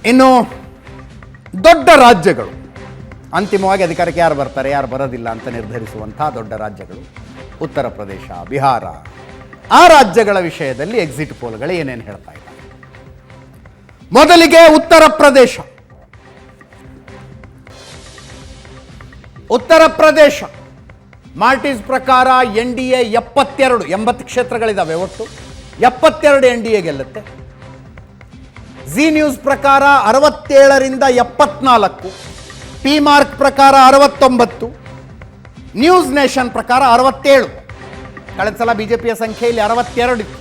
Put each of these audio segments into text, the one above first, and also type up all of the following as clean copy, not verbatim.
ಇನ್ನು ದೊಡ್ಡ ರಾಜ್ಯಗಳು ಅಂತಿಮವಾಗಿ ಅಧಿಕಾರಕ್ಕೆ ಯಾರು ಬರ್ತಾರೆ ಯಾರು ಬರೋದಿಲ್ಲ ಅಂತ ನಿರ್ಧರಿಸುವಂಥ ದೊಡ್ಡ ರಾಜ್ಯಗಳು ಉತ್ತರ ಪ್ರದೇಶ, ಬಿಹಾರ, ಆ ರಾಜ್ಯಗಳ ವಿಷಯದಲ್ಲಿ ಎಕ್ಸಿಟ್ ಪೋಲ್ಗಳು ಏನೇನು ಹೇಳ್ತಾ ಇದ್ದಾರೆ. ಮೊದಲಿಗೆ ಉತ್ತರ ಪ್ರದೇಶ ಮಾರ್ಟಿಸ್ ಪ್ರಕಾರ NDA 80 ಕ್ಷೇತ್ರಗಳಿದ್ದಾವೆ, ಒಟ್ಟು 72 NDA ಗೆಲ್ಲುತ್ತೆ. ಜಿ ನ್ಯೂಸ್ ಪ್ರಕಾರ 67ರಿಂದ 74, ಪಿ ಮಾರ್ಕ್ ಪ್ರಕಾರ 69, ನ್ಯೂಸ್ ನೇಷನ್ ಪ್ರಕಾರ 67. ಕಳೆದ ಸಲ ಬಿಜೆಪಿಯ ಸಂಖ್ಯೆಯಲ್ಲಿ 62 ಇತ್ತು.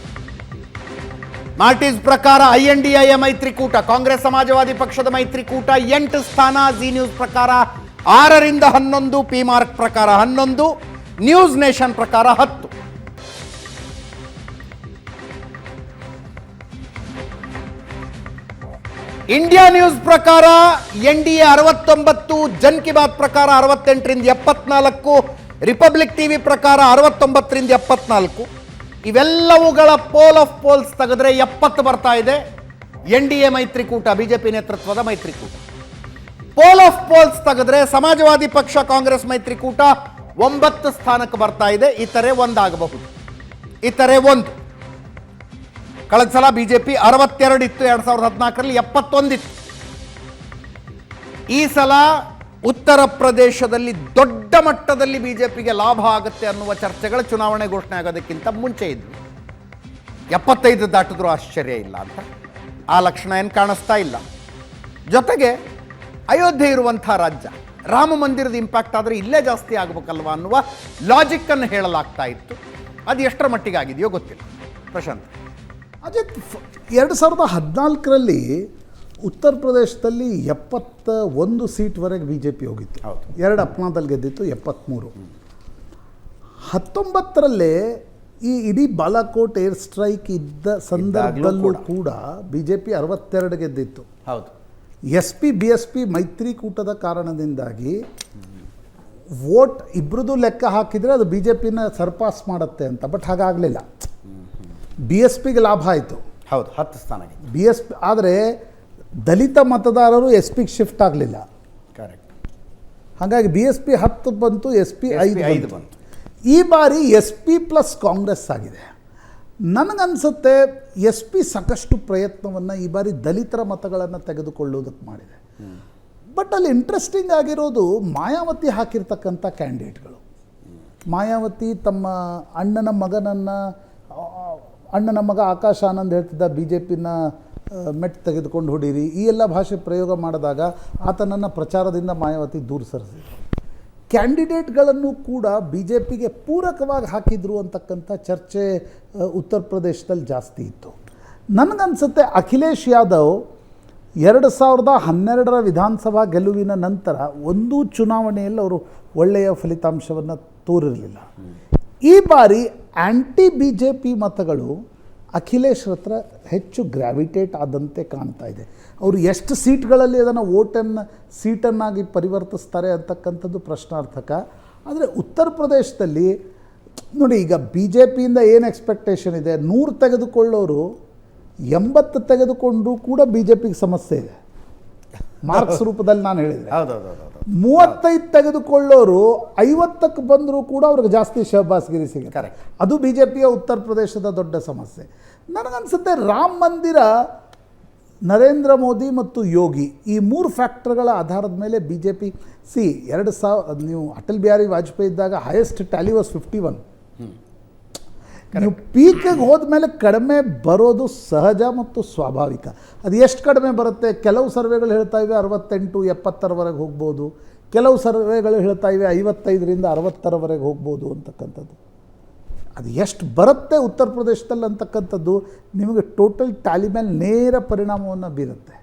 ಮಾರ್ಟಿಸ್ ಪ್ರಕಾರ INDIA ಮೈತ್ರಿಕೂಟ, ಕಾಂಗ್ರೆಸ್ ಸಮಾಜವಾದಿ ಪಕ್ಷದ ಮೈತ್ರಿಕೂಟ 8 ಸ್ಥಾನ, ಜಿ ನ್ಯೂಸ್ ಪ್ರಕಾರ 6ರಿಂದ 11, ಪಿ ಮಾರ್ಕ್ ಪ್ರಕಾರ 11, ನ್ಯೂಸ್ ನೇಷನ್ ಪ್ರಕಾರ 10. ಇಂಡಿಯಾ ನ್ಯೂಸ್ ಪ್ರಕಾರ NDA 69, ಜನ್ ಕಿ ಬಾತ್ ಪ್ರಕಾರ 68ರಿಂದ 74, ರಿಪಬ್ಲಿಕ್ ಟಿವಿ ಪ್ರಕಾರ 69ರಿಂದ 74. ಇವೆಲ್ಲವುಗಳ ಪೋಲ್ಸ್ ತೆಗೆದ್ರೆ 70 ಬರ್ತಾ ಇದೆ. NDA ಮೈತ್ರಿಕೂಟ, ಬಿಜೆಪಿ ನೇತೃತ್ವದ ಮೈತ್ರಿಕೂಟ. ಪೋಲ್ಸ್ ತೆಗೆದ್ರೆ ಸಮಾಜವಾದಿ ಪಕ್ಷ ಕಾಂಗ್ರೆಸ್ ಮೈತ್ರಿಕೂಟ 9 ಸ್ಥಾನಕ್ಕೆ ಬರ್ತಾ ಇದೆ. ಇತರೆ 1 ಆಗಬಹುದು. ಇತರೆ 1. ಕಳೆದ ಸಲ ಬಿಜೆಪಿ 62 ಇತ್ತು, 2014ರಲ್ಲಿ 71 ಇತ್ತು. ಈ ಸಲ ಉತ್ತರ ಪ್ರದೇಶದಲ್ಲಿ ದೊಡ್ಡ ಮಟ್ಟದಲ್ಲಿ ಬಿಜೆಪಿಗೆ ಲಾಭ ಆಗುತ್ತೆ ಅನ್ನುವ ಚರ್ಚೆಗಳು ಚುನಾವಣೆ ಘೋಷಣೆ ಆಗೋದಕ್ಕಿಂತ ಮುಂಚೆ ಇದ್ವು. 75 ದಾಟಿದ್ರೂ ಆಶ್ಚರ್ಯ ಇಲ್ಲ ಅಂತ ಆ ಲಕ್ಷಣ ಏನು ಕಾಣಿಸ್ತಾ ಇಲ್ಲ. ಜೊತೆಗೆ ಅಯೋಧ್ಯೆ ಇರುವಂಥ ರಾಜ್ಯ, ರಾಮ ಮಂದಿರದ ಇಂಪ್ಯಾಕ್ಟ್ ಆದರೆ ಇಲ್ಲೇ ಜಾಸ್ತಿ ಆಗಬೇಕಲ್ವಾ ಅನ್ನುವ ಲಾಜಿಕ್ಕನ್ನು ಹೇಳಲಾಗ್ತಾ ಇತ್ತು. ಅದು ಎಷ್ಟರ ಮಟ್ಟಿಗೆ ಆಗಿದೆಯೋ ಗೊತ್ತಿಲ್ಲ. ಪ್ರಶಾಂತ್, ಅಜಿತ್, 2014ರಲ್ಲಿ ಉತ್ತರ ಪ್ರದೇಶದಲ್ಲಿ 71 ಸೀಟ್ವರೆಗೆ BJP ಹೋಗಿತ್ತು. 2 ಅಪ್ನಾದಲ್ಲಿ ಗೆದ್ದಿತ್ತು, 73. 19ರಲ್ಲೇ ಈ ಇಡೀ ಬಾಲಾಕೋಟ್ ಏರ್ ಸ್ಟ್ರೈಕ್ ಇದ್ದ ಸಂದರ್ಭದಲ್ಲೂ ಕೂಡ BJP 62 ಗೆದ್ದಿತ್ತು. ಹೌದು. SP BSP ಮೈತ್ರಿಕೂಟದ ಕಾರಣದಿಂದಾಗಿ ವೋಟ್ ಇಬ್ಬರದು ಲೆಕ್ಕ ಹಾಕಿದರೆ ಅದು BJPನ ಸರ್ಪಾಸ್ ಮಾಡುತ್ತೆ ಅಂತ. ಬಟ್ ಹಾಗಾಗಲಿಲ್ಲ. BSPಗೆ ಲಾಭ ಆಯಿತು. ಹೌದು, 10 ಸ್ಥಾನ BSP. ಆದರೆ ದಲಿತ ಮತದಾರರು SP ಶಿಫ್ಟ್ ಆಗಲಿಲ್ಲ. ಕರೆಕ್ಟ್. ಹಾಗಾಗಿ BSP 10 ಬಂತು, SP 5 ಬಂತು. ಈ ಬಾರಿ SP ಪ್ಲಸ್ ಕಾಂಗ್ರೆಸ್ ಆಗಿದೆ. ನನಗನ್ಸುತ್ತೆ SP ಸಾಕಷ್ಟು ಪ್ರಯತ್ನವನ್ನು ಈ ಬಾರಿ ದಲಿತರ ಮತಗಳನ್ನು ತೆಗೆದುಕೊಳ್ಳೋದಕ್ಕೆ ಮಾಡಿದೆ. ಬಟ್ ಅಲ್ಲಿ ಇಂಟ್ರೆಸ್ಟಿಂಗ್ ಆಗಿರೋದು ಮಾಯಾವತಿ ಹಾಕಿರ್ತಕ್ಕಂಥ ಕ್ಯಾಂಡಿಡೇಟ್ಗಳು. ಮಾಯಾವತಿ ತಮ್ಮ ಅಣ್ಣನ ಮಗ ಆಕಾಶ್ ಆನಂದ್ ಹೇಳ್ತಿದ್ದ BJPನ ಮೆಟ್ ತೆಗೆದುಕೊಂಡು ಹೊಡೀರಿ, ಈ ಎಲ್ಲ ಭಾಷೆ ಪ್ರಯೋಗ ಮಾಡಿದಾಗ ಆತನನ್ನು ಪ್ರಚಾರದಿಂದ ಮಾಯಾವತಿ ದೂರ ಸರಿಸಿದರು. ಕ್ಯಾಂಡಿಡೇಟ್ಗಳನ್ನು ಕೂಡ BJPಗೆ ಪೂರಕವಾಗಿ ಹಾಕಿದ್ರು ಅಂತಕ್ಕಂಥ ಚರ್ಚೆ ಉತ್ತರ ಪ್ರದೇಶದಲ್ಲಿ ಜಾಸ್ತಿ ಇತ್ತು. ನನಗನ್ಸುತ್ತೆ ಅಖಿಲೇಶ್ ಯಾದವ್ 2012ರ ವಿಧಾನಸಭಾ ಗೆಲುವಿನ ನಂತರ ಒಂದೂ ಚುನಾವಣೆಯಲ್ಲಿ ಅವರು ಒಳ್ಳೆಯ ಫಲಿತಾಂಶವನ್ನು ತೋರಿರಲಿಲ್ಲ. ಈ ಬಾರಿ ಆ್ಯಂಟಿ BJP ಮತಗಳು ಅಖಿಲೇಶ್ ಹತ್ರ ಹೆಚ್ಚು ಗ್ರಾವಿಟೇಟ್ ಆದಂತೆ ಕಾಣ್ತಾ ಇದೆ. ಅವರು ಎಷ್ಟು ಸೀಟ್ಗಳಲ್ಲಿ ಅದನ್ನು ಸೀಟನ್ನಾಗಿ ಪರಿವರ್ತಿಸ್ತಾರೆ ಅಂತಕ್ಕಂಥದ್ದು ಪ್ರಶ್ನಾರ್ಥಕ. ಆದರೆ ಉತ್ತರ ಪ್ರದೇಶದಲ್ಲಿ ನೋಡಿ, ಈಗ BJPಯಿಂದ ಏನು ಎಕ್ಸ್ಪೆಕ್ಟೇಷನ್ ಇದೆ, 100 ತೆಗೆದುಕೊಳ್ಳೋರು 80 ತೆಗೆದುಕೊಂಡ್ರೂ ಕೂಡ BJPಗೆ ಸಮಸ್ಯೆ ಇದೆ. ಮಾರ್ಕ್ಸ್ ರೂಪದಲ್ಲಿ ನಾನು ಹೇಳಿದೆ. 35 ತೆಗೆದುಕೊಳ್ಳೋರು 50ಕ್ಕೆ ಬಂದರೂ ಕೂಡ ಅವ್ರಿಗೆ ಜಾಸ್ತಿ ಶಹಬಾಸ್ಗಿರಿ ಸಿಗುತ್ತೆ. ಅದು BJPಯ ಉತ್ತರ ಪ್ರದೇಶದ ದೊಡ್ಡ ಸಮಸ್ಯೆ. ನನಗನ್ಸುತ್ತೆ ರಾಮ ಮಂದಿರ, ನರೇಂದ್ರ ಮೋದಿ ಮತ್ತು ಯೋಗಿ, ಈ 3 ಫ್ಯಾಕ್ಟರ್ಗಳ ಆಧಾರದ ಮೇಲೆ BJP ನೀವು ಅಟಲ್ ಬಿಹಾರಿ ವಾಜಪೇಯಿ ಇದ್ದಾಗ ಹೈಯೆಸ್ಟ್ ಟ್ಯಾಲಿ ವಾಸ್ 51. ನೀವು ಪೀಕಿಗೆ ಹೋದ್ಮೇಲೆ ಕಡಿಮೆ ಬರೋದು ಸಹಜ ಮತ್ತು ಸ್ವಾಭಾವಿಕ. ಅದು ಎಷ್ಟು ಕಡಿಮೆ ಬರುತ್ತೆ? ಕೆಲವು ಸರ್ವೆಗಳು ಹೇಳ್ತಾ ಇವೆ 68, 70ರವರೆಗೆ ಹೋಗ್ಬೋದು. ಕೆಲವು ಸರ್ವೆಗಳು ಹೇಳ್ತಾ ಇವೆ 55ರಿಂದ 60ರವರೆಗೆ ಹೋಗ್ಬೋದು ಅಂತಕ್ಕಂಥದ್ದು. ಅದು ಎಷ್ಟು ಬರುತ್ತೆ ಉತ್ತರ ಪ್ರದೇಶದಲ್ಲಿ ಅಂತಕ್ಕಂಥದ್ದು ನಿಮಗೆ ಟೋಟಲ್ ಟ್ಯಾಲಿ ಮೇಲೆ ನೇರ ಪರಿಣಾಮವನ್ನು ಬೀರುತ್ತೆ.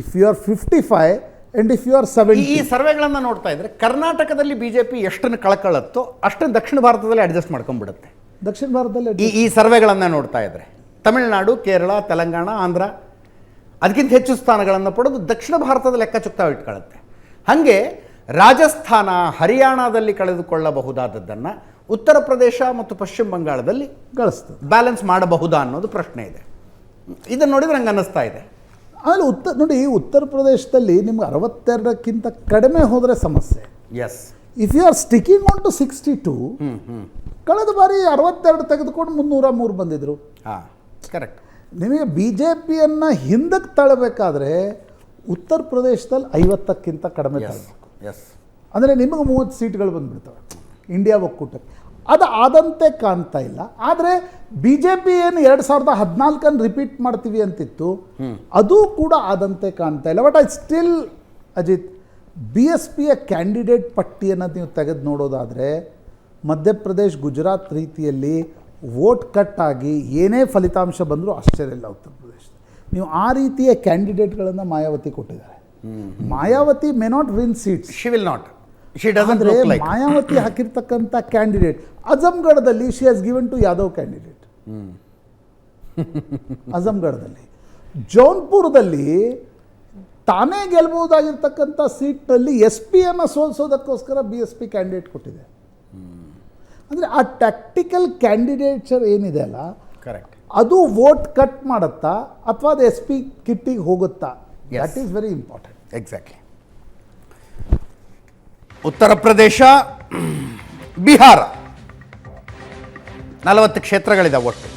If you are 55 and if you are 70. ಈ ಸರ್ವೆಗಳನ್ನು ನೋಡ್ತಾ ಇದ್ರೆ ಕರ್ನಾಟಕದಲ್ಲಿ BJP ಎಷ್ಟನ್ನು ಕಳ್ಕೊಳ್ಳುತ್ತೋ ಅಷ್ಟನ್ನು ದಕ್ಷಿಣ ಭಾರತದಲ್ಲಿ ಅಡ್ಜಸ್ಟ್ ಮಾಡ್ಕೊಂಡ್ಬಿಡುತ್ತೆ. ದಕ್ಷಿಣ ಭಾರತದಲ್ಲಿ ಈ ಸರ್ವೆಗಳನ್ನು ನೋಡ್ತಾ ಇದ್ರೆ ತಮಿಳುನಾಡು, ಕೇರಳ, ತೆಲಂಗಾಣ, ಆಂಧ್ರ ಅದಕ್ಕಿಂತ ಹೆಚ್ಚು ಸ್ಥಾನಗಳನ್ನು ಪಡೆದು ದಕ್ಷಿಣ ಭಾರತದ ಲೆಕ್ಕಚುಕ್ತ ಇಟ್ಕೊಳ್ಳುತ್ತೆ. ಹಾಗೆ ರಾಜಸ್ಥಾನ, ಹರಿಯಾಣದಲ್ಲಿ ಕಳೆದುಕೊಳ್ಳಬಹುದಾದದ್ದನ್ನು ಉತ್ತರ ಪ್ರದೇಶ ಮತ್ತು ಪಶ್ಚಿಮ ಬಂಗಾಳದಲ್ಲಿ ಗಳಿಸ್ತದೆ. ಬ್ಯಾಲೆನ್ಸ್ ಮಾಡಬಹುದಾ ಅನ್ನೋದು ಪ್ರಶ್ನೆ ಇದೆ. ಇದನ್ನು ನೋಡಿದ್ರೆ ನಂಗೆ ಅನ್ನಿಸ್ತಾ ಇದೆ. ಆಮೇಲೆ ನೋಡಿ ಉತ್ತರ ಪ್ರದೇಶದಲ್ಲಿ ನಿಮ್ಗೆ 62ಕ್ಕಿಂತ ಕಡಿಮೆ ಹೋದರೆ ಸಮಸ್ಯೆ. Yes, if you are sticking on to 62, ಕಳೆದ ಬಾರಿ 62 ತೆಗೆದುಕೊಂಡು 303 ಬಂದಿದ್ರು. ಹಾಂ, ಕರೆಕ್ಟ್. ನಿಮಗೆ ಬಿ ಜೆ ಪಿಯನ್ನು ಹಿಂದಕ್ಕೆ ತಳ್ಳಬೇಕಾದ್ರೆ ಉತ್ತರ ಪ್ರದೇಶದಲ್ಲಿ 50ಕ್ಕಿಂತ ಕಡಿಮೆ ತಳ್ಳಬೇಕು. ಎಸ್, ಅಂದರೆ ನಿಮಗೆ 30 ಸೀಟ್ಗಳು ಬಂದುಬಿಡ್ತವೆ ಇಂಡಿಯಾ ಒಕ್ಕೂಟಕ್ಕೆ. ಅದು ಆದಂತೆ ಕಾಣ್ತಾ ಇಲ್ಲ. ಆದರೆ ಬಿ ಜೆ ಪಿ ಏನು 2014 ರಿಪೀಟ್ ಮಾಡ್ತೀವಿ ಅಂತಿತ್ತು, ಅದು ಕೂಡ ಆದಂತೆ ಕಾಣ್ತಾ ಇಲ್ಲ. But I still Ajit, B S ಪಿಯ ಕ್ಯಾಂಡಿಡೇಟ್ ಪಟ್ಟಿಯನ್ನು ನೀವು ತೆಗೆದು ನೋಡೋದಾದರೆ ಮಧ್ಯಪ್ರದೇಶ್, ಗುಜರಾತ್ ರೀತಿಯಲ್ಲಿ ವೋಟ್ ಕಟ್ ಆಗಿ ಏನೇ ಫಲಿತಾಂಶ ಬಂದರೂ ಆಶ್ಚರ್ಯ ಇಲ್ಲ ಉತ್ತರ ಪ್ರದೇಶದಲ್ಲಿ. ನೀವು ಆ ರೀತಿಯ ಕ್ಯಾಂಡಿಡೇಟ್ಗಳನ್ನು ಮಾಯಾವತಿ ಕೊಟ್ಟಿದ್ದಾರೆ. Mayawati may not win seats, she will not, she doesn't ಆದರೆ ಲುಕ್ ಲೈಕ್. ಮಾಯಾವತಿ ಹಾಕಿರ್ತಕ್ಕಂಥ ಕ್ಯಾಂಡಿಡೇಟ್ ಅಜಮ್ಗಢದಲ್ಲಿ she has given to Yadav candidate. ಅಜಮ್ಗಢದಲ್ಲಿ, ಜೌನ್ಪುರದಲ್ಲಿ ತಾನೇ ಗೆಲ್ಬಹುದಾಗಿರ್ತಕ್ಕಂಥ ಸೀಟ್ನಲ್ಲಿ ಎಸ್ ಪಿಯನ್ನು ಸೋಲಿಸೋದಕ್ಕೋಸ್ಕರ ಬಿ ಎಸ್ ಪಿ ಕ್ಯಾಂಡಿಡೇಟ್ ಕೊಟ್ಟಿದೆ. ಅಂದರೆ ಆ ಟ್ಯಾಕ್ಟಿಕಲ್ ಕ್ಯಾಂಡಿಡೇಟ್ಚರ್ ಏನಿದೆ ಅಲ್ಲ, ಕರೆಕ್ಟ್, ಅದು ವೋಟ್ ಕಟ್ ಮಾಡುತ್ತಾ ಅಥವಾ ಅದು ಎಸ್ ಪಿ ಕಿಟ್ಟಿಗೆ ಹೋಗುತ್ತಾ, that is very important. Exactly. Uttar Pradesh, Bihar 40 ಕ್ಷೇತ್ರಗಳಿದಾವೆ ಒಟ್ಟು.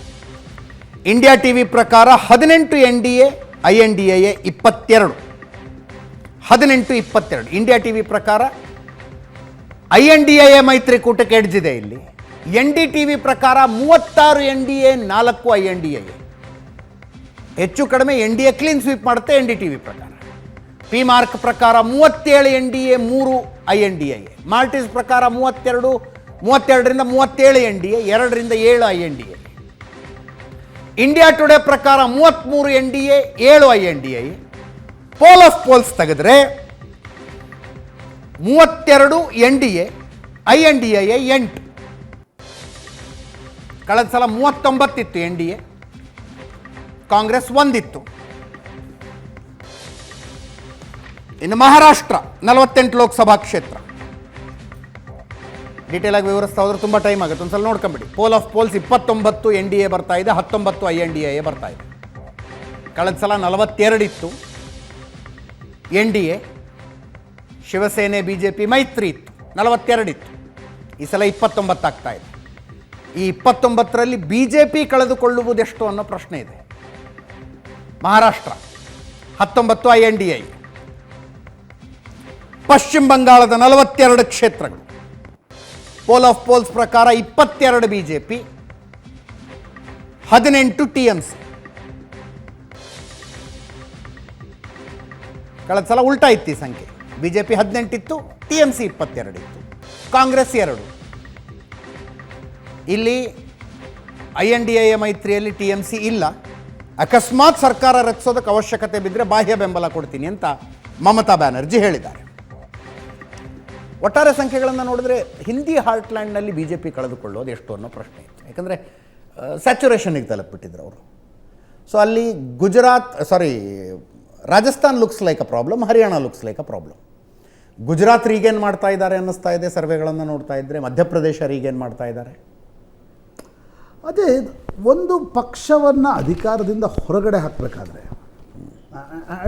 ಇಂಡಿಯಾ ಟಿವಿ ಪ್ರಕಾರ 18 NDA, INDA 22. 18-22 ಇಂಡಿಯಾ ಟಿವಿ ಪ್ರಕಾರ. INDA ಮೈತ್ರಿಕೂಟಕ್ಕೆ ಎಡ್ಜಿದೆ ಇಲ್ಲಿ. NDTV ಪ್ರಕಾರ 36 NDA, 4 INDA. ಹೆಚ್ಚು ಕಡಿಮೆ NDA ಕ್ಲೀನ್ ಸ್ವೀಪ್ ಮಾಡುತ್ತೆ NDTV ಪ್ರಕಾರ. ಪಿ ಮಾರ್ಕ್ ಪ್ರಕಾರ 37 NDA, 3 INDA. ಮಾಲ್ಟೀಸ್ ಪ್ರಕಾರ 32ರಿಂದ 37 NDA, 2ರಿಂದ 7 INDA. ಇಂಡಿಯಾ ಟುಡೇ ಪ್ರಕಾರ 33 NDA, 7 INDA. Poll of polls ತೆಗೆದ್ರೆ 32 NDA, INDA 8. ಕಳೆದ ಸಲ 39 ಇತ್ತು NDA, ಕಾಂಗ್ರೆಸ್ 1 ಇತ್ತು. ಇನ್ನು ಮಹಾರಾಷ್ಟ್ರ 48 ಲೋಕಸಭಾ ಕ್ಷೇತ್ರ. ಡೀಟೇಲ್ ಆಗಿ ವಿವರಿಸ್ತಾ ಹೋದ್ರೆ ತುಂಬ ಟೈಮ್ ಆಗುತ್ತೆ, ಒಂದ್ಸಲ ನೋಡ್ಕೊಂಬಿಡಿ. ಪೋಲ್ ಆಫ್ ಪೋಲ್ಸ್ 29 NDA ಬರ್ತಾ ಇದೆ, 19 INDA ಬರ್ತಾ ಇದೆ. ಕಳೆದ ಸಲ 42 ಇತ್ತು NDA, ಶಿವಸೇನೆ BJP ಮೈತ್ರಿ ಇತ್ತು, 42 ಇತ್ತು. ಈ ಸಲ 29 ಆಗ್ತಾ ಇದೆ. ಈ 29ರಲ್ಲಿ BJP ಕಳೆದುಕೊಳ್ಳುವುದೆಷ್ಟು ಅನ್ನೋ ಪ್ರಶ್ನೆ ಇದೆ. ಮಹಾರಾಷ್ಟ್ರ 19 INDA. ಪಶ್ಚಿಮ ಬಂಗಾಳದ 42 ಕ್ಷೇತ್ರಗಳು. ಪೋಲ್ ಆಫ್ ಪೋಲ್ಸ್ ಪ್ರಕಾರ 22 BJP, 18 TMC. ಕಳೆದ ಸಲ ಉಲ್ಟಾ ಇತ್ತು ಈ ಸಂಖ್ಯೆ. BJP 18 ಇತ್ತು, TMC 22 ಇತ್ತು, ಕಾಂಗ್ರೆಸ್ 2. ಇಲ್ಲಿ INDA ಮೈತ್ರಿಯಲ್ಲಿ TMC ಇಲ್ಲ. ಅಕಸ್ಮಾತ್ ಸರ್ಕಾರ ರಚಿಸೋದಕ್ಕೆ ಅವಶ್ಯಕತೆ ಬಿದ್ದರೆ ಬಾಹ್ಯ ಬೆಂಬಲ ಕೊಡ್ತೀನಿ ಅಂತ ಮಮತಾ ಬ್ಯಾನರ್ಜಿ ಹೇಳಿದ್ದಾರೆ. ಒಟ್ಟಾರೆ ಸಂಖ್ಯೆಗಳನ್ನು ನೋಡಿದ್ರೆ ಹಿಂದಿ ಹಾರ್ಟ್ಲ್ಯಾಂಡ್ನಲ್ಲಿ BJP ಕಳೆದುಕೊಳ್ಳೋದು ಎಷ್ಟು ಅನ್ನೋ ಪ್ರಶ್ನೆ ಇತ್ತು. ಯಾಕಂದರೆ ಸ್ಯಾಚುರೇಷನ್ಗೆ ತಲುಪಿಬಿಟ್ಟಿದ್ರು ಅವರು. ಸೊ ಅಲ್ಲಿ Rajasthan looks like a problem, Haryana looks like a problem. Gujarat regain ಮಾಡ್ತಾ ಇದ್ದಾರೆ ಅನ್ನಿಸ್ತಾ ಇದೆ ಸರ್ವೆಗಳನ್ನು ನೋಡ್ತಾ ಇದ್ದರೆ. ಮಧ್ಯಪ್ರದೇಶ ರೀಗೇನ್ ಮಾಡ್ತಾ ಇದ್ದಾರೆ. ಅದೇ ಒಂದು ಪಕ್ಷವನ್ನು ಅಧಿಕಾರದಿಂದ ಹೊರಗಡೆ ಹಾಕಬೇಕಾದ್ರೆ,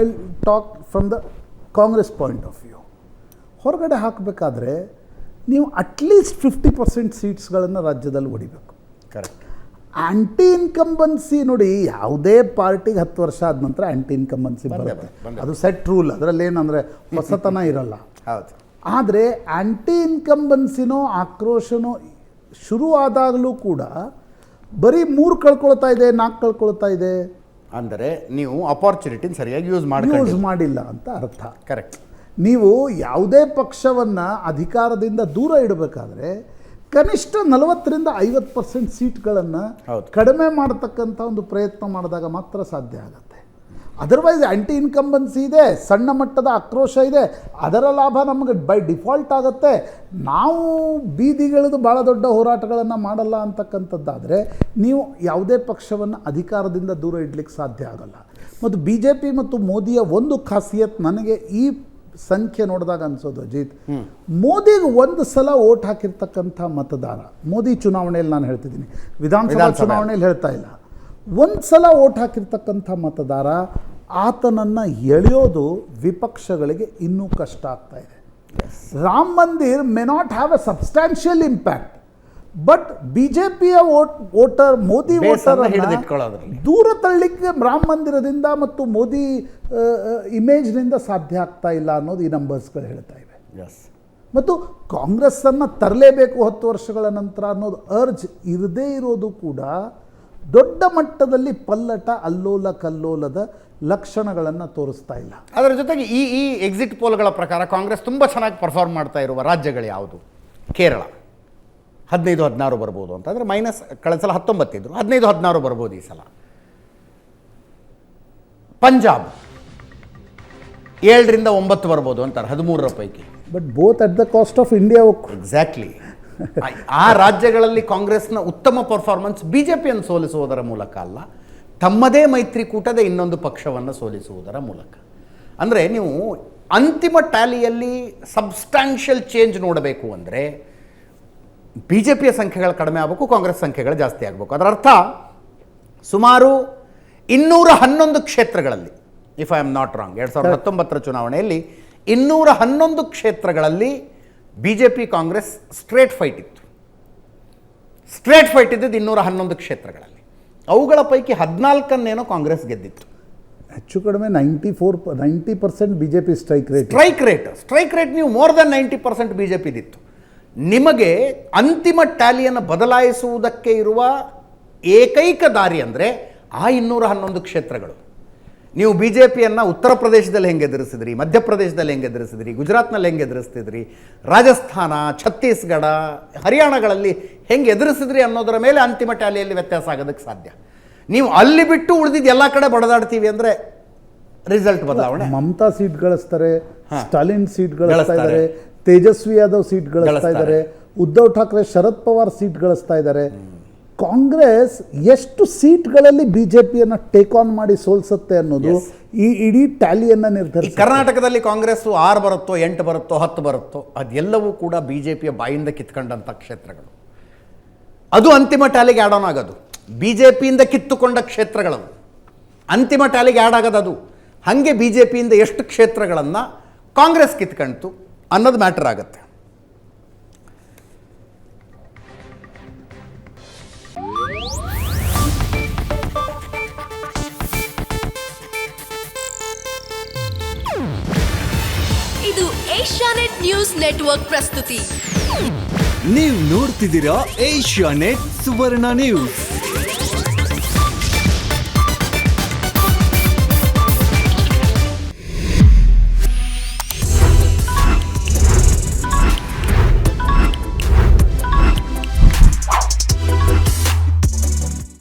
I talk from the Congress point of view, ಹೊರಗಡೆ ಹಾಕಬೇಕಾದ್ರೆ ನೀವು ಅಟ್ಲೀಸ್ಟ್ 50% ಸೀಟ್ಸ್ಗಳನ್ನು ರಾಜ್ಯದಲ್ಲಿ ಹೊಡಿಬೇಕು. ಕರೆಕ್ಟ್. ಆ್ಯಂಟಿ ಇನ್ಕಂಬನ್ಸಿ ನೋಡಿ, ಯಾವುದೇ ಪಾರ್ಟಿಗೆ 10 ವರ್ಷ ಆದ ನಂತರ ಆ್ಯಂಟಿ ಇನ್ಕಂಬನ್ಸಿ ಬರುತ್ತೆ. ಅದು ಸೆಟ್ ರೂಲ್, ಅದರಲ್ಲಿ ಏನಂದರೆ ಹೊಸತನ ಇರಲ್ಲ. ಹೌದು. ಆದರೆ ಆ್ಯಂಟಿ ಇನ್ಕಂಬನ್ಸಿನೋ ಆಕ್ರೋಶನೋ ಶುರು ಆದಾಗಲೂ ಕೂಡ ಬರೀ 3 ಕಳ್ಕೊಳ್ತಾ ಇದೆ, 4 ಕಳ್ಕೊಳ್ತಾ ಇದೆ ಅಂದರೆ ನೀವು ಅಪಾರ್ಚುನಿಟಿನ ಸರಿಯಾಗಿ ಯೂಸ್ ಮಾಡಿಲ್ಲ ಅಂತ ಅರ್ಥ. ಕರೆಕ್ಟ್. ನೀವು ಯಾವುದೇ ಪಕ್ಷವನ್ನು ಅಧಿಕಾರದಿಂದ ದೂರ ಇಡಬೇಕಾದ್ರೆ ಕನಿಷ್ಠ 40ರಿಂದ 50% ಸೀಟ್ಗಳನ್ನು ಕಡಿಮೆ ಮಾಡತಕ್ಕಂಥ ಒಂದು ಪ್ರಯತ್ನ ಮಾಡಿದಾಗ ಮಾತ್ರ ಸಾಧ್ಯ ಆಗುತ್ತೆ. ಅದರ್ವೈಸ್ ಆ್ಯಂಟಿ ಇನ್ಕಂಬನ್ಸಿ ಇದೆ, ಸಣ್ಣ ಮಟ್ಟದ ಆಕ್ರೋಶ ಇದೆ, ಅದರ ಲಾಭ ನಮಗೆ ಬೈ ಡಿಫಾಲ್ಟ್ ಆಗುತ್ತೆ. ನಾವು ಬೀದಿಗಿಳಿದು ಭಾಳ ದೊಡ್ಡ ಹೋರಾಟಗಳನ್ನು ಮಾಡಲ್ಲ ಅಂತಕ್ಕಂಥದ್ದಾದರೆ ನೀವು ಯಾವುದೇ ಪಕ್ಷವನ್ನು ಅಧಿಕಾರದಿಂದ ದೂರ ಇಡಲಿಕ್ಕೆ ಸಾಧ್ಯ ಆಗಲ್ಲ. ಮತ್ತು BJP ಮತ್ತು ಮೋದಿಯ ಒಂದು ಖಾಸಿಯತ್ ನನಗೆ ಈ ಸಂಖ್ಯೆ ನೋಡಿದಾಗ ಅನ್ಸೋದು ಅಜಿತ್, ಮೋದಿಗೆ ಒಂದು ಸಲ ಓಟ್ ಹಾಕಿರ್ತಕ್ಕಂಥ ಮತದಾರ, ಮೋದಿ ಚುನಾವಣೆಯಲ್ಲಿ ನಾನು ಹೇಳ್ತಿದ್ದೀನಿ, ವಿಧಾನಸಭಾ ಚುನಾವಣೆಯಲ್ಲಿ ಹೇಳ್ತಾ ಇಲ್ಲ, ಒಂದು ಸಲ ಓಟ್ ಹಾಕಿರ್ತಕ್ಕಂಥ ಮತದಾರ ಆತನನ್ನು ಎಳೆಯೋದು ವಿಪಕ್ಷಗಳಿಗೆ ಇನ್ನೂ ಕಷ್ಟ ಆಗ್ತಾ ಇದೆ. Ram Mandir may not have a substantial impact, but ಬಿಜೆಪಿಯ ವೋಟರ್ ಮೋದಿ ವೋಟರ್ ಹಿಡಿದಿಟ್ಕೊಳ್ಳೋದ್ರಲ್ಲಿ ದೂರ ತಳ್ಳಿಕ್ಕೆ ರಾಮ ಮಂದಿರದಿಂದ ಮತ್ತು ಮೋದಿ ಇಮೇಜ್ನಿಂದ ಸಾಧ್ಯ ಆಗ್ತಾ ಇಲ್ಲ ಅನ್ನೋದು ಈ ನಂಬರ್ಸ್ಗಳು ಹೇಳ್ತಾ ಇವೆ. ಮತ್ತು ಕಾಂಗ್ರೆಸ್ಸನ್ನು ತರಲೇಬೇಕು 10 ವರ್ಷಗಳ ನಂತರ ಅನ್ನೋದು ಅರ್ಜ್ ಇರದೇ ಇರೋದು ಕೂಡ ದೊಡ್ಡ ಮಟ್ಟದಲ್ಲಿ ಪಲ್ಲಟ ಅಲ್ಲೋಲ ಕಲ್ಲೋಲದ ಲಕ್ಷಣಗಳನ್ನು ತೋರಿಸ್ತಾ ಇಲ್ಲ. ಅದರ ಜೊತೆಗೆ ಈ ಎಕ್ಸಿಟ್ ಪೋಲ್ಗಳ ಪ್ರಕಾರ ಕಾಂಗ್ರೆಸ್ ತುಂಬ ಚೆನ್ನಾಗಿ ಪರ್ಫಾರ್ಮ್ ಮಾಡ್ತಾ ಇರುವ ರಾಜ್ಯಗಳು ಯಾವುದು? ಕೇರಳ 15-16 ಬರ್ಬೋದು ಅಂತಂದರೆ ಮೈನಸ್, ಕಳೆದ ಸಲ 19 ಇದ್ರು, 15-16 ಬರ್ಬೋದು ಈ ಸಲ. ಪಂಜಾಬ್ 7-9 ಬರ್ಬೋದು ಅಂತಾರೆ 13 ಪೈಕಿ. But both at the cost of India. Exactly. ಆ ರಾಜ್ಯಗಳಲ್ಲಿ ಕಾಂಗ್ರೆಸ್ನ ಉತ್ತಮ ಪರ್ಫಾರ್ಮೆನ್ಸ್ ಬಿಜೆಪಿಯನ್ನು ಸೋಲಿಸುವುದರ ಮೂಲಕ ಅಲ್ಲ, ತಮ್ಮದೇ ಮೈತ್ರಿಕೂಟದ ಇನ್ನೊಂದು ಪಕ್ಷವನ್ನು ಸೋಲಿಸುವುದರ ಮೂಲಕ. ಅಂದರೆ ನೀವು ಅಂತಿಮ ಟ್ಯಾಲಿಯಲ್ಲಿ ಸಬ್ಸ್ಟ್ಯಾನ್ಷಿಯಲ್ ಚೇಂಜ್ ನೋಡಬೇಕು ಅಂದರೆ ಬಿ ಜೆ ಪಿಯ ಸಂಖ್ಯೆಗಳು ಕಡಿಮೆ ಆಗಬೇಕು, ಕಾಂಗ್ರೆಸ್ ಸಂಖ್ಯೆಗಳು ಜಾಸ್ತಿ ಆಗಬೇಕು. ಅದರ ಅರ್ಥ ಸುಮಾರು 211 ಕ್ಷೇತ್ರಗಳಲ್ಲಿ, if I am not wrong, 2019 ಚುನಾವಣೆಯಲ್ಲಿ 211 ಕ್ಷೇತ್ರಗಳಲ್ಲಿ B J P Congress straight fight ಇತ್ತು. ಸ್ಟ್ರೇಟ್ ಫೈಟ್ ಇದ್ದಿದ್ದು 211 ಕ್ಷೇತ್ರಗಳಲ್ಲಿ. ಅವುಗಳ ಪೈಕಿ 14 ಕಾಂಗ್ರೆಸ್ ಗೆದ್ದಿತ್ತು. ಹೆಚ್ಚು ಕಡಿಮೆ 90% B J P strike rate ನೀವು ಮೋರ್ ದೆನ್ 90% ಬಿ ಜೆ ಪಿದಿತ್ತು. ನಿಮಗೆ ಅಂತಿಮ ಟ್ಯಾಲಿಯನ್ನು ಬದಲಾಯಿಸುವುದಕ್ಕೆ ಇರುವ ಏಕೈಕ ದಾರಿ ಅಂದರೆ ಆ 211 ಕ್ಷೇತ್ರಗಳು. ನೀವು ಬಿ ಜೆ ಪಿಯನ್ನು ಉತ್ತರ ಪ್ರದೇಶದಲ್ಲಿ ಹೆಂಗೆ ಎದುರಿಸಿದ್ರಿ, ಮಧ್ಯಪ್ರದೇಶದಲ್ಲಿ ಹೆಂಗೆ ಎದುರಿಸಿದ್ರಿ, ಗುಜರಾತ್ನಲ್ಲಿ ಹೆಂಗೆ ಎದುರಿಸ್ತಿದ್ರಿ, ರಾಜಸ್ಥಾನ, ಛತ್ತೀಸ್ಗಢ, ಹರಿಯಾಣಗಳಲ್ಲಿ ಹೆಂಗೆ ಎದುರಿಸಿದ್ರಿ ಅನ್ನೋದರ ಮೇಲೆ ಅಂತಿಮ ಟ್ಯಾಲಿಯಲ್ಲಿ ವ್ಯತ್ಯಾಸ ಆಗೋದಕ್ಕೆ ಸಾಧ್ಯ. ನೀವು ಅಲ್ಲಿ ಬಿಟ್ಟು ಉಳಿದಿದ್ದು ಎಲ್ಲ ಕಡೆ ಬಡದಾಡ್ತೀವಿ ಅಂದರೆ ರಿಸಲ್ಟ್ ಬದಲಾವಣೆ. ಮಮತಾ ಸೀಟ್ ಗಳಿಸ್ತಾರೆ, ಸ್ಟಾಲಿನ್ ಸೀಟ್ ಗಳಿಸ್ತಾ ಇದ್ದಾರೆ, ತೇಜಸ್ವಿ ಯಾದವ್ ಸೀಟ್ ಗಳಿಸ್ತಾ ಇದ್ದಾರೆ, ಉದ್ಧವ್ ಠಾಕ್ರೆ, ಶರದ್ ಪವಾರ್ ಸೀಟ್ ಗಳಿಸ್ತಾ ಇದ್ದಾರೆ. ಕಾಂಗ್ರೆಸ್ ಎಷ್ಟು ಸೀಟ್ಗಳಲ್ಲಿ ಬಿಜೆಪಿಯನ್ನು ಟೇಕ್ ಆನ್ ಮಾಡಿ ಸೋಲ್ಸುತ್ತೆ ಅನ್ನೋದು ಈ ಇಡೀ ಟ್ಯಾಲಿಯನ್ನು ನಿರ್ಧರಿಸಿ. ಕರ್ನಾಟಕದಲ್ಲಿ ಕಾಂಗ್ರೆಸ್ 6 ಬರುತ್ತೋ 8 ಬರುತ್ತೋ 10 ಬರುತ್ತೋ ಅದೆಲ್ಲವೂ ಕೂಡ ಬಿಜೆಪಿಯ ಬಾಯಿಂದ ಕಿತ್ಕೊಂಡಂಥ ಕ್ಷೇತ್ರಗಳು. ಅದು ಅಂತಿಮ ಟ್ಯಾಲಿಗೆ ಆ್ಯಡ್ ಆನ್ ಆಗೋದು. ಬಿ ಜೆ ಪಿಯಿಂದ ಕಿತ್ತುಕೊಂಡ ಕ್ಷೇತ್ರಗಳು ಅಂತಿಮ ಟ್ಯಾಲಿಗೆ ಆ್ಯಡ್ ಆಗೋದು. ಅದು ಹಾಗೆ ಬಿ ಜೆ ಪಿಯಿಂದ ಎಷ್ಟು ಕ್ಷೇತ್ರಗಳನ್ನು ಕಾಂಗ್ರೆಸ್ ಕಿತ್ಕೊಂತು ಅನ್ನೋದು ಮ್ಯಾಟರ್ ಆಗುತ್ತೆ. ಇದು ಏಷ್ಯಾನೆಟ್ ನ್ಯೂಸ್ ನೆಟ್ವರ್ಕ್ ಪ್ರಸ್ತುತಿ. ನೀವು ನೋಡ್ತಿದ್ದೀರಾ ಏಷ್ಯಾನೆಟ್ ಸುವರ್ಣ ನ್ಯೂಸ್.